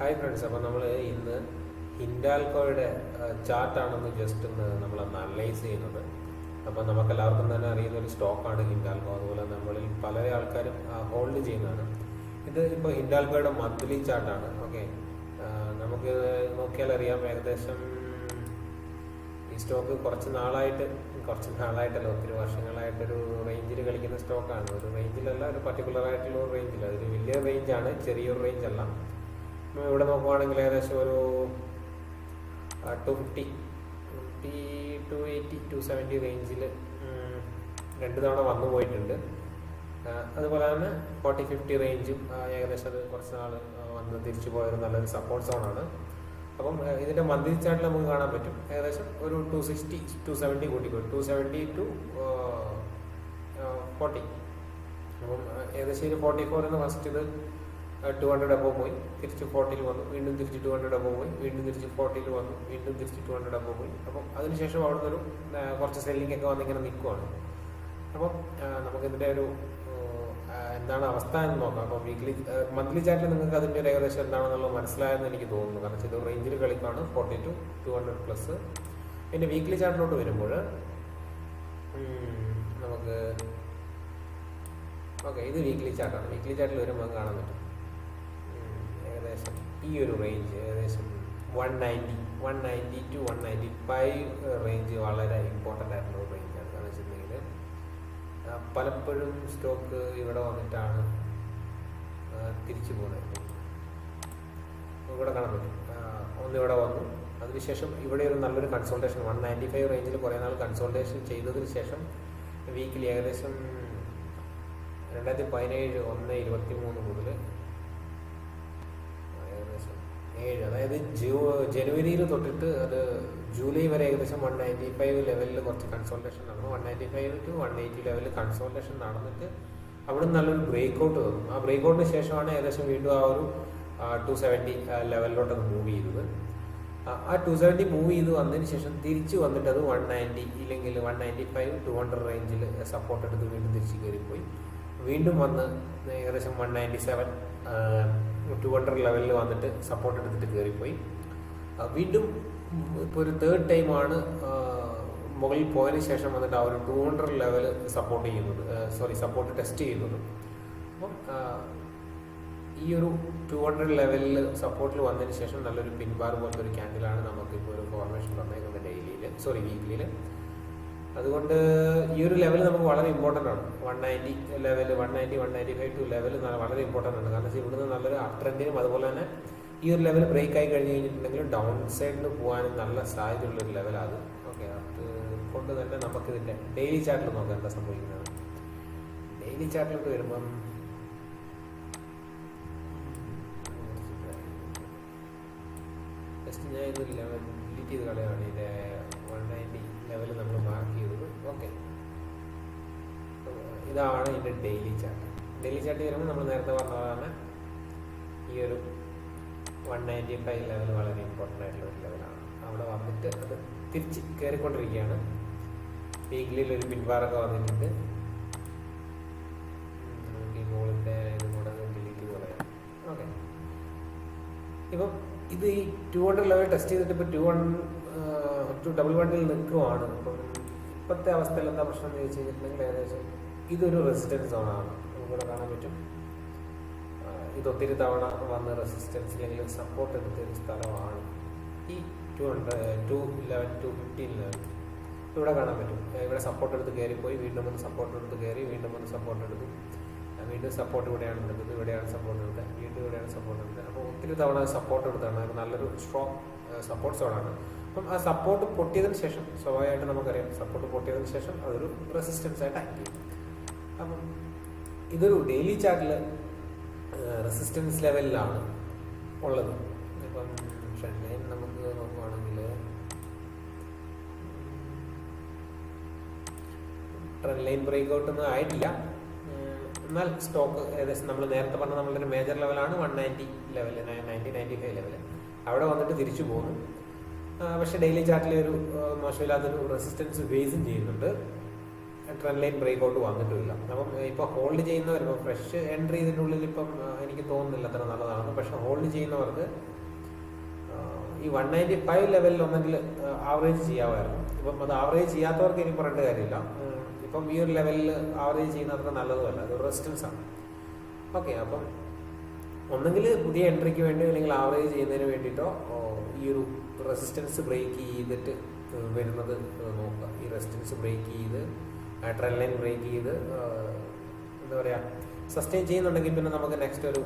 Hi friends, അപ്പോൾ നമ്മൾ ഇന്ന് ഹിൻഡാൽകോയുടെ ചാർട്ടാണെന്ന് ജസ്റ്റ് നമ്മളൊന്ന് അനലൈസ് ചെയ്യുന്നത്. അപ്പോൾ നമുക്കെല്ലാവർക്കും തന്നെ അറിയുന്ന ഒരു സ്റ്റോക്കാണ് ഹിൻഡാൽകോ. അതുപോലെ നമ്മളിൽ പല ആൾക്കാരും ഹോൾഡ് ചെയ്യുന്നതാണ്. ഇത് ഇപ്പോൾ ഹിൻഡാൽകോയുടെ മന്ത്ലി ചാർട്ടാണ്. ഓക്കെ, നമുക്ക് നോക്കിയാൽ അറിയാം ഏകദേശം ഈ സ്റ്റോക്ക് കുറച്ച് നാളായിട്ടല്ല, ഒത്തിരി വർഷങ്ങളായിട്ടൊരു റേഞ്ചിൽ കളിക്കുന്ന സ്റ്റോക്കാണ്. ഒരു റേഞ്ചിലല്ല, ഒരു പർട്ടിക്കുലർ ആയിട്ടുള്ള ഒരു റേഞ്ചിൽ, അതൊരു വലിയ റേഞ്ചാണ്, ചെറിയൊരു റേഞ്ചല്ല. ഇവിടെ നോക്കുവാണെങ്കിൽ ഏകദേശം ഒരു 250, 280, 270 റേഞ്ചിൽ 2 തവണ വന്നു പോയിട്ടുണ്ട്. അതുപോലെ തന്നെ 40-50 റേഞ്ചും ഏകദേശം അത് കുറച്ച് നാൾ വന്ന് തിരിച്ചു പോയൊരു നല്ലൊരു സപ്പോർട്ട് സോണാണ്. അപ്പം ഇതിൻ്റെ മന്ത്ലി ചാർട്ടിൽ നമുക്ക് കാണാൻ പറ്റും ഏകദേശം ഒരു 260, 270 കൂട്ടിപ്പോയി, 270 to 40. അപ്പം ഏകദേശം ഒരു 44 ഫസ്റ്റ് ഇത് 200 അബവ് പോയി, തിരിച്ച് 40 വന്നു, വീണ്ടും തിരിച്ച് 200 അബവ് പോയി, വീണ്ടും തിരിച്ച് 40 വന്നു, വീണ്ടും തിരിച്ച് 200 അബവ് പോയി. അപ്പം അതിനുശേഷം അവിടെ നിന്നൊരു കുറച്ച് സെല്ലിംഗ് ഒക്കെ വന്നിങ്ങനെ നിൽക്കുവാണ്. അപ്പം നമുക്കിതിൻ്റെ ഒരു എന്താണ് അവസ്ഥ എന്ന് നോക്കാം. അപ്പോൾ മന്ത്ലി ചാർട്ടിൽ നിങ്ങൾക്ക് അതിൻ്റെ ഒരു ഏകദേശം എന്താണെന്നുള്ളത് മനസ്സിലായെന്ന് എനിക്ക് തോന്നുന്നു. കാരണം ഇത് റേഞ്ചിൽ കളിക്കാണ് 40 to 200+. പിന്നെ വീക്ക്ലി ചാർട്ടിലോട്ട് വരുമ്പോൾ നമുക്ക് ഓക്കെ, ഇത് വീക്ക്ലി ചാർട്ടാണ്. വീക്ക്ലി ചാർട്ടിൽ വരുമ്പോൾ കാണാൻ പറ്റും ഏകദേശം ഈ ഒരു റേഞ്ച് ഏകദേശം 190 to 195 റേഞ്ച് വളരെ ഇമ്പോർട്ടൻ്റ് ആയിട്ടുള്ള ഒരു റേഞ്ചാണ്. കാരണം വെച്ചിട്ടുണ്ടെങ്കിൽ പലപ്പോഴും സ്റ്റോക്ക് ഇവിടെ വന്നിട്ടാണ് തിരിച്ചു പോകുന്നത്. ഇവിടെ കാണാൻ പറ്റും, ഒന്നിവിടെ വന്നു, അതിനുശേഷം ഇവിടെ ഒരു നല്ലൊരു കൺസോൾട്ടേഷൻ 195 റേഞ്ചിൽ കുറേ നാൾ കൺസോൾട്ടേഷൻ ചെയ്തതിന് ശേഷം വീക്കിലി ഏകദേശം 2017 1/23 മുതൽ ഏകദേശം 7, അതായത് ജനുവരിയിൽ തൊട്ടിട്ട് അത് ജൂലൈ വരെ ഏകദേശം 195 ലെവലിൽ കുറച്ച് കൺസോൾട്ടേഷൻ നടന്നു. 195 to 180 ലെവലിൽ കൺസോൾട്ടേഷൻ നടന്നിട്ട് അവിടെ നിന്ന് നല്ലൊരു ബ്രേക്ക് ഔട്ട് തന്നു. ആ ബ്രേക്ക് ഔട്ടിന് ശേഷമാണ് ഏകദേശം വീണ്ടും ആ ഒരു 270 ലെവലിലോട്ടത് മൂവ് ചെയ്തത്. ആ 270 മൂവ് ചെയ്ത് വന്നതിന് ശേഷം തിരിച്ച് വന്നിട്ട് അത് 190 ഇല്ലെങ്കിൽ 195 200 റേഞ്ചിൽ സപ്പോർട്ട് എടുത്ത് വീണ്ടും തിരിച്ച് കയറിപ്പോയി. വീണ്ടും വന്ന് ഏകദേശം 197 200 ലെവലിൽ വന്നിട്ട് സപ്പോർട്ട് എടുത്തിട്ട് കയറിപ്പോയി. വീണ്ടും ഇപ്പോൾ ഒരു തേർഡ് ടൈമാണ് മുകളിൽ പോയതിന് ശേഷം വന്നിട്ട് ആ ഒരു 200 ലെവൽ സപ്പോർട്ട് ടെസ്റ്റ് ചെയ്യുന്നത്. അപ്പം ഈ ഒരു 200 ലെവലിൽ സപ്പോർട്ടിൽ വന്നതിന് ശേഷം നല്ലൊരു പിൻബാർ പോലത്തെ ഒരു ക്യാൻഡിലാണ് നമുക്കിപ്പോൾ ഒരു ഫോർമേഷൻ വന്നേക്കുന്നത് വീക്ക്ലിയിൽ. അതുകൊണ്ട് ഈ ഒരു ലെവൽ നമുക്ക് വളരെ ഇമ്പോർട്ടൻ്റ് ആണ്. 190 ലെവൽ, 195 ലെവൽ വളരെ ഇമ്പോർട്ടൻ്റ് ആണ്. കാരണം ഇവിടുന്ന് നല്ലൊരു അപ് ട്രെൻഡിനും അതുപോലെ തന്നെ ഈ ഒരു ലെവൽ ബ്രേക്ക് ആയി കഴിഞ്ഞ് കഴിഞ്ഞിട്ടുണ്ടെങ്കിൽ ഡൗൺ സൈഡിൽ പോകാനും നല്ല സാധ്യതയുള്ളൊരു ലെവലാണ്. ഓക്കെ, അതുകൊണ്ട് തന്നെ നമുക്കിതിൻ്റെ ഡെയിലി ചാർട്ടിൽ നോക്കാം എന്താ സംഭവിക്കുന്നത്. ഡെയിലി ചാർട്ടിലോട്ട് വരുമ്പം ജസ്റ്റ് ഞാൻ ഇത് ലെവൽ ഡിലീറ്റ് ചെയ്ത് കളയാണ്. ഇതിൻ്റെ 190 ലെവൽ നമ്മൾ മാർക്ക് ചെയ്തത്. ഓക്കെ, ഇതാണ് ഇതിൻ്റെ ഡെയിലി ചാർട്ട്. ഡെയിലി ചാർട്ട് വരുമ്പോൾ നമ്മൾ നേരത്തെ പറഞ്ഞ പോലെ തന്നെ ഈ ഒരു 195 ലെവൽ വളരെ ഇമ്പോർട്ടൻ്റ് ആയിട്ടുള്ള ഒരു ലെവലാണ്. അവിടെ വന്നിട്ട് അത് തിരിച്ച് കയറിക്കൊണ്ടിരിക്കുകയാണ്. വീക്കിലിയിൽ ഒരു പിൻവാറൊക്കെ വന്നിട്ടുണ്ട്. നമുക്ക് ഈ മോളിൻ്റെ ഇത് കൂടെ ഡിലീറ്റ് ചെയ്ത് കളയാം. ഓക്കെ, ഇപ്പം ഇത് ഈ 200 ലെവൽ ടെസ്റ്റ് ചെയ്തിട്ട് ഇപ്പോൾ 211 നിൽക്കുവാണ്. അപ്പം ഇപ്പോഴത്തെ അവസ്ഥയിൽ എന്താ പ്രശ്നം എന്ന് ചോദിച്ചു കഴിഞ്ഞിട്ടുണ്ടെങ്കിൽ ഏകദേശം ഇതൊരു റെസിസ്റ്റൻസ് സോണാണ്. നമുക്കിവിടെ കാണാൻ പറ്റും. ഇതൊത്തിരി തവണ വന്ന് റെസിസ്റ്റൻസ് അല്ലെങ്കിൽ സപ്പോർട്ട് എടുത്ത ഒരു സ്ഥലമാണ് ഈ 211, 215 ലെവൽ. ഇവിടെ കാണാൻ പറ്റും. ഇവിടെ സപ്പോർട്ട് എടുത്ത് കയറിപ്പോയി, വീണ്ടും വന്ന് സപ്പോർട്ട് എടുത്ത് കയറി, വീണ്ടും വന്ന് സപ്പോർട്ട് എടുത്തു, വീണ്ടും സപ്പോർട്ട് ഇവിടെയാണ് എടുത്തത്, ഇവിടെയാണ് സപ്പോർട്ട് എടുത്തത്, വീണ്ടും ഇവിടെയാണ് സപ്പോർട്ട് എടുത്തത്. അപ്പോൾ ഒത്തിരി തവണ സപ്പോർട്ട് എടുത്താണ്. അത് നല്ലൊരു സ്ട്രോങ് സപ്പോർട്ട് സോണാണ്. അപ്പം ആ സപ്പോർട്ട് പൊട്ടിയതിന് ശേഷം സ്വാഭാവികമായിട്ട് നമുക്കറിയാം, സപ്പോർട്ട് പൊട്ടിയതിന് ശേഷം അതൊരു റെസിസ്റ്റൻസ് ആയിട്ട് ആക്ട് ചെയ്യും. അപ്പം ഇതൊരു ഡെയിലി ചാർട്ടിൽ റെസിസ്റ്റൻസ് ലെവലിലാണ് ഉള്ളത്. ഇപ്പം ട്രെൻഡ് ലൈൻ നമുക്ക് നോക്കുകയാണെങ്കിൽ ട്രെൻഡ് ലൈൻ ബ്രേക്ക് ഔട്ട് ഒന്നും ആയിട്ടില്ല. എന്നാൽ സ്റ്റോക്ക് ഏകദേശം നമ്മൾ നേരത്തെ പറഞ്ഞ നമ്മളൊരു മേജർ ലെവലാണ് 190 ലെവൽ, 95 ലെവൽ. അവിടെ വന്നിട്ട് തിരിച്ചു പോകുന്നു. പക്ഷേ ഡെയിലി ചാർട്ടിൽ ഒരു മോശമില്ലാത്തൊരു റെസിസ്റ്റൻസ് ബേസും ചെയ്യുന്നുണ്ട്. ട്രെൻഡ് ലൈൻ ബ്രേക്ക് ഔട്ട് വന്നിട്ടുമില്ല. അപ്പം ഇപ്പോൾ ഹോൾഡ് ചെയ്യുന്നവർ, ഇപ്പോൾ ഫ്രഷ് എൻട്രി ഇതിനുള്ളിൽ ഇപ്പം എനിക്ക് തോന്നുന്നില്ല അത്ര നല്ലതാണ്. പക്ഷെ ഹോൾഡ് ചെയ്യുന്നവർക്ക് ഈ 195 ലെവലിൽ ഒന്നെങ്കിൽ ആവറേജ് ചെയ്യാമായിരുന്നു. ഇപ്പം അത് ആവറേജ് ചെയ്യാത്തവർക്ക് ഇനി പറയേണ്ട കാര്യമില്ല. ഇപ്പം ഈ ഒരു ലെവലിൽ ആവറേജ് ചെയ്യുന്ന അത്ര നല്ലതുമല്ല, അത് റെസിസ്റ്റൻസ് ആണ്. ഓക്കെ, അപ്പം ഒന്നെങ്കിൽ പുതിയ എൻട്രിക്ക് വേണ്ടി അല്ലെങ്കിൽ ആവറേജ് ചെയ്യുന്നതിന് വേണ്ടിയിട്ടോ ഈ ഒരു റെസിസ്റ്റൻസ് ബ്രേക്ക് ചെയ്തിട്ട് വരുന്നത് നോക്കുക. ഈ റെസിസ്റ്റൻസ് ബ്രേക്ക് ചെയ്ത് ട്രെൻഡ് ലൈൻ ബ്രേക്ക് ചെയ്ത് എന്താ പറയുക സസ്റ്റെയിൻ ചെയ്യുന്നുണ്ടെങ്കിൽ പിന്നെ നമുക്ക് നെക്സ്റ്റ് ഒരു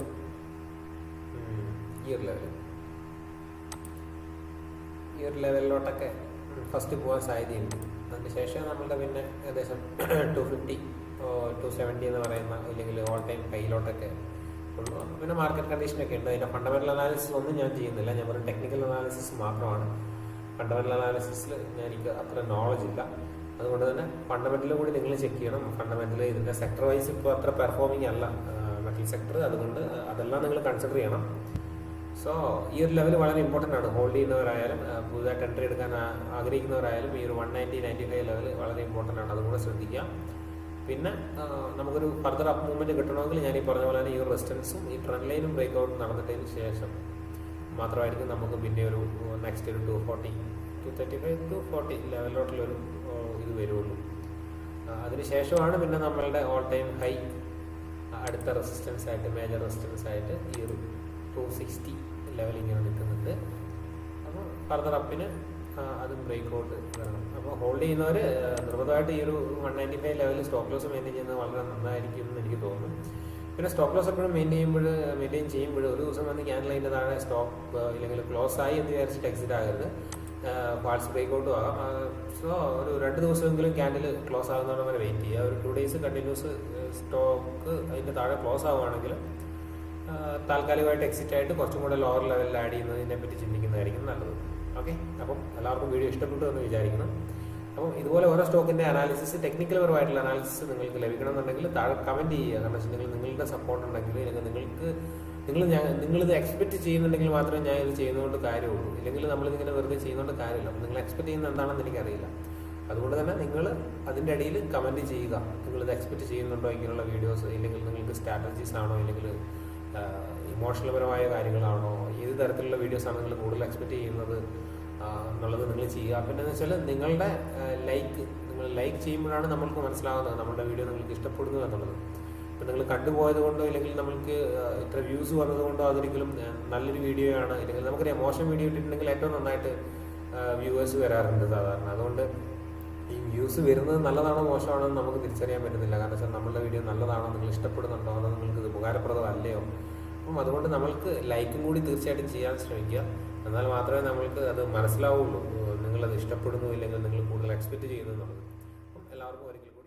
ഈ ഒരു ലെവലിലോട്ടൊക്കെ ഫസ്റ്റ് പോകാൻ സാധ്യതയുണ്ട്. അതിന് ശേഷം നമ്മളുടെ പിന്നെ ഏകദേശം 250 270 എന്ന് പറയുന്ന അല്ലെങ്കിൽ ഓൾ ടൈം ഹൈയിലോട്ടൊക്കെ ഉള്ളൂ. പിന്നെ മാർക്കറ്റ് കണ്ടീഷനൊക്കെ ഉണ്ട്. അതിൻ്റെ ഫണ്ടമെൻ്റൽ അനാലിസിസ് ഒന്നും ഞാൻ ചെയ്യുന്നില്ല, ഞാൻ വെറും ടെക്നിക്കൽ അനാലിസിസ് മാത്രമാണ്. ഫണ്ടമെൻ്റൽ അനാലിസിസിൽ എനിക്ക് അത്ര നോളജ് ഇല്ല. അതുകൊണ്ട് തന്നെ ഫണ്ടമെൻ്റലും കൂടി നിങ്ങൾ ചെക്ക് ചെയ്യണം. ഫണ്ടമെൻ്റൽ ഇതിൻ്റെ സെക്ടർ വൈസ് ഇപ്പോൾ അത്ര പെർഫോമിംഗ് അല്ല മെറ്റൽ സെക്ടർ, അതുകൊണ്ട് അതെല്ലാം നിങ്ങൾ കൺസിഡർ ചെയ്യണം. സോ ഈ ഒരു ലെവൽ വളരെ ഇമ്പോർട്ടൻ്റ് ആണ്. ഹോൾഡ് ചെയ്യുന്നവരായാലും പുതുതായിട്ട് എൻട്രി എടുക്കാൻ ആഗ്രഹിക്കുന്നവരായാലും ഈ ഒരു 190-95 ലെവൽ വളരെ ഇമ്പോർട്ടൻ്റ് ആണ്, അതും കൂടെ ശ്രദ്ധിക്കുക. പിന്നെ നമുക്കൊരു ഫർദർ അപ്പ് മൂവ്മെൻറ്റ് കിട്ടണമെങ്കിൽ ഞാൻ ഈ പറഞ്ഞ പോലെ തന്നെ ഈ ഒരു റെസിസ്റ്റൻസും ഈ ട്രെൻഡ് ലൈനും ബ്രേക്ക് ഔട്ട് നടന്നിട്ടതിന് ശേഷം മാത്രമായിരിക്കും നമുക്ക് പിന്നെ ഒരു നെക്സ്റ്റ് ഒരു 240 235 240 ലെവലിലോട്ടുള്ളൊരു ഇത് വരുള്ളൂ. അതിനുശേഷമാണ് പിന്നെ നമ്മളുടെ ഓൾ ടൈം ഹൈ അടുത്ത റെസിസ്റ്റൻസ് ആയിട്ട് മേജർ റെസിസ്റ്റൻസ് ആയിട്ട് ഈ ഒരു 260 ലെവൽ ഇങ്ങനെ നിൽക്കുന്നുണ്ട്. അപ്പോൾ ഫർദർ അപ്പിന് അതും ബ്രേക്ക് ഔട്ട് വരണം. അപ്പോൾ ഹോൾഡ് ചെയ്യുന്നവർ നിർബന്ധമായിട്ട് ഈ ഒരു 195 ലെവലിൽ സ്റ്റോപ്പ് ലോസ് മെയിൻറ്റെയിൻ ചെയ്യുന്നത് വളരെ നന്നായിരിക്കും എന്ന് എനിക്ക് തോന്നുന്നു. പിന്നെ സ്റ്റോപ്പ് ലോസ് എപ്പോഴും മെയിൻറ്റെയിൻ ചെയ്യുമ്പോൾ ഒരു ദിവസം വന്ന് ക്യാൻഡിൽ അതിൻ്റെ താഴെ സ്റ്റോപ്പ് ഇല്ലെങ്കിൽ ക്ലോസ് ആയി എന്ന് വിചാരിച്ചിട്ട് എക്സിറ്റ് ആകരുത്. ഫാൾസ് ബ്രേക്ക് ഔട്ടും ആകാം. സോ ഒരു 2 ദിവസമെങ്കിലും ക്യാൻഡിൽ ക്ലോസ് ആകുന്നവരെ വരെ വെയിറ്റ് ചെയ്യുക. ഒരു 2 ഡേയ്സ് കണ്ടിന്യൂസ് സ്റ്റോക്ക് അതിൻ്റെ താഴെ ക്ലോസ് ആവുകയാണെങ്കിൽ താൽക്കാലികമായിട്ട് എക്സിറ്റ് ആയിട്ട് കുറച്ചും കൂടെ ലോവർ ലെവലിൽ ആഡ് ചെയ്യുന്നതിനെ പറ്റി ചിന്തിക്കുന്നതായിരിക്കും നല്ലത്. ഓക്കെ, അപ്പം എല്ലാവർക്കും വീഡിയോ ഇഷ്ടപ്പെട്ടു എന്ന് വിചാരിക്കുന്നു. അപ്പം ഇതുപോലെ ഓരോ സ്റ്റോക്കിൻ്റെ അനാലിസിസ്, ടെക്നിക്കൽ പരമായിട്ടുള്ള അനാലിസിസ് നിങ്ങൾക്ക് ലഭിക്കണമെന്നുണ്ടെങ്കിൽ താഴെ കമൻറ്റ് ചെയ്യുക. കാരണം വെച്ചാൽ നിങ്ങളുടെ സപ്പോർട്ട് ഉണ്ടെങ്കിൽ അല്ലെങ്കിൽ നിങ്ങളിത് എക്സ്പെക്റ്റ് ചെയ്യുന്നുണ്ടെങ്കിൽ മാത്രമേ ഞാൻ ഇത് ചെയ്യുന്നതുകൊണ്ട് കാര്യമുള്ളൂ. ഇല്ലെങ്കിൽ നമ്മളിതിങ്ങനെ വെറുതെ ചെയ്യുന്നതുകൊണ്ട് കാര്യമില്ല. അപ്പം നിങ്ങൾ എക്സ്പെക്റ്റ് ചെയ്യുന്നത് എന്താണെന്ന് എനിക്കറിയില്ല. അതുകൊണ്ട് തന്നെ നിങ്ങൾ അതിൻ്റെ അടിയിൽ കമൻറ്റ് ചെയ്യുക. നിങ്ങളിത് എക്സ്പെക്റ്റ് ചെയ്യുന്നുണ്ടോ ഇങ്ങനെയുള്ള വീഡിയോസ്, ഇല്ലെങ്കിൽ നിങ്ങൾക്ക് സ്ട്രാറ്റജീസ് ആണോ, ഇല്ലെങ്കിൽ ഇമോഷണൽ പരമായ കാര്യങ്ങളാണോ, ഏത് തരത്തിലുള്ള വീഡിയോസാണ് നിങ്ങൾ കൂടുതൽ എക്സ്പെക്റ്റ് ചെയ്യുന്നത് എന്നുള്ളത് നിങ്ങൾ ചെയ്യുക. പിന്നെ എന്ന് വെച്ചാൽ നിങ്ങൾ ലൈക്ക് ചെയ്യുമ്പോഴാണ് നമ്മൾക്ക് മനസ്സിലാകുന്നത് നമ്മുടെ വീഡിയോ നിങ്ങൾക്ക് ഇഷ്ടപ്പെടുന്നു എന്നുള്ളത്. ഇപ്പം നിങ്ങൾ കണ്ടുപോയത് കൊണ്ടോ ഇല്ലെങ്കിൽ നമ്മൾക്ക് ഇത്ര വ്യൂസ് വന്നതുകൊണ്ടോ അതൊരിക്കലും നല്ലൊരു വീഡിയോ ആണ്. ഇല്ലെങ്കിൽ നമുക്കൊരു മോശം വീഡിയോ ഇട്ടിട്ടുണ്ടെങ്കിൽ ഏറ്റവും നന്നായിട്ട് വ്യൂവേഴ്സ് വരാറുണ്ട് സാധാരണ. അതുകൊണ്ട് ഈ വ്യൂസ് വരുന്നത് നല്ലതാണോ മോശമാണോ എന്ന് നമുക്ക് തിരിച്ചറിയാൻ പറ്റുന്നില്ല. കാരണം വെച്ചാൽ നമ്മളുടെ വീഡിയോ നല്ലതാണോ, നിങ്ങൾ ഇഷ്ടപ്പെടുന്നുണ്ടോ, അതോ നിങ്ങൾക്ക് ഇത് ഉപകാരപ്രദമല്ലയോ. അപ്പം അതുകൊണ്ട് നമ്മൾക്ക് ലൈക്കും കൂടി തീർച്ചയായിട്ടും ചെയ്യാൻ ശ്രമിക്കുക. എന്നാൽ മാത്രമേ നമ്മൾക്ക് അത് മനസ്സിലാവുള്ളൂ നിങ്ങളത് ഇഷ്ടപ്പെടുന്നു ഇല്ലെങ്കിൽ നിങ്ങൾ കൂടുതൽ എക്സ്പെക്റ്റ് ചെയ്യുന്നു എന്നുള്ളത്. അപ്പം എല്ലാവർക്കും ഒരിക്കലും